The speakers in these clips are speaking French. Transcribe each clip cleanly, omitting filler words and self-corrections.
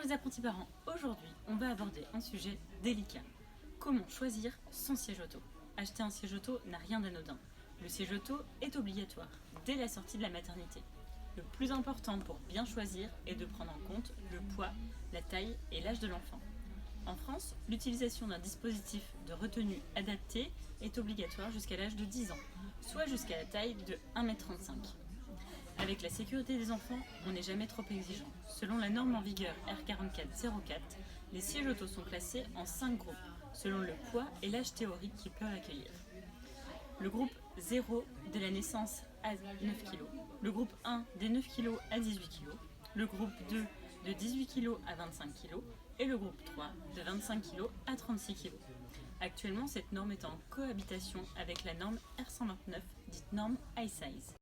les apprentis parents, aujourd'hui on va aborder un sujet délicat. Comment choisir son siège auto? Acheter un siège auto n'a rien d'anodin. Le siège auto est obligatoire dès la sortie de la maternité. Le plus important pour bien choisir est de prendre en compte le poids, la taille et l'âge de l'enfant. En France, l'utilisation d'un dispositif de retenue adapté est obligatoire jusqu'à l'âge de 10 ans, soit jusqu'à la taille de 1,35 m. Avec la sécurité des enfants, on n'est jamais trop exigeant. Selon la norme en vigueur R4404, les sièges auto sont classés en 5 groupes, selon le poids et l'âge théorique qu'ils peuvent accueillir. Le groupe 0 de la naissance à 9 kg, le groupe 1 des 9 kg à 18 kg, le groupe 2 de 18 kg à 25 kg et le groupe 3 de 25 kg à 36 kg. Actuellement, cette norme est en cohabitation avec la norme R129, dite norme iSize.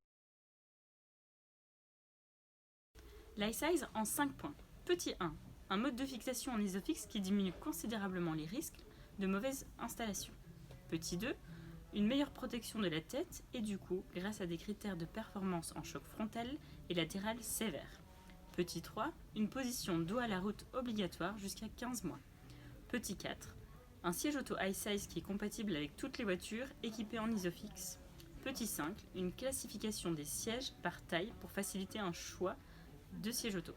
L'iSize en 5 points. Petit 1, un mode de fixation en isofix qui diminue considérablement les risques de mauvaise installation. Petit 2, une meilleure protection de la tête et du cou grâce à des critères de performance en choc frontal et latéral sévère. Petit 3, une position dos à la route obligatoire jusqu'à 15 mois. Petit 4, un siège auto iSize qui est compatible avec toutes les voitures équipées en isofix. Petit 5, une classification des sièges par taille pour faciliter un choix de sièges auto.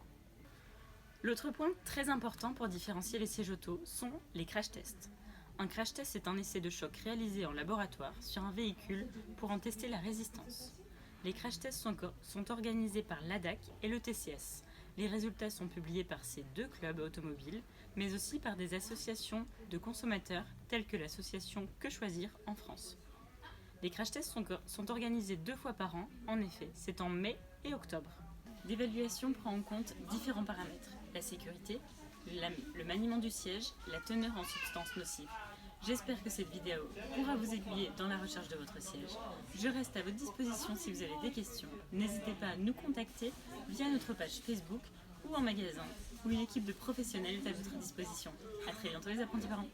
L'autre point très important pour différencier les sièges auto sont les crash tests. Un crash test est un essai de choc réalisé en laboratoire sur un véhicule pour en tester la résistance. Les crash tests sont organisés par l'ADAC et le TCS. Les résultats sont publiés par ces deux clubs automobiles, mais aussi par des associations de consommateurs telles que l'association Que Choisir en France. Les crash tests sont organisés 2 fois par an, en effet, c'est en mai et octobre. L'évaluation prend en compte différents paramètres, la sécurité, le maniement du siège, la teneur en substances nocives. J'espère que cette vidéo pourra vous aiguiller dans la recherche de votre siège. Je reste à votre disposition si vous avez des questions. N'hésitez pas à nous contacter via notre page Facebook ou en magasin, où une équipe de professionnels est à votre disposition. A très bientôt les apprentis parents.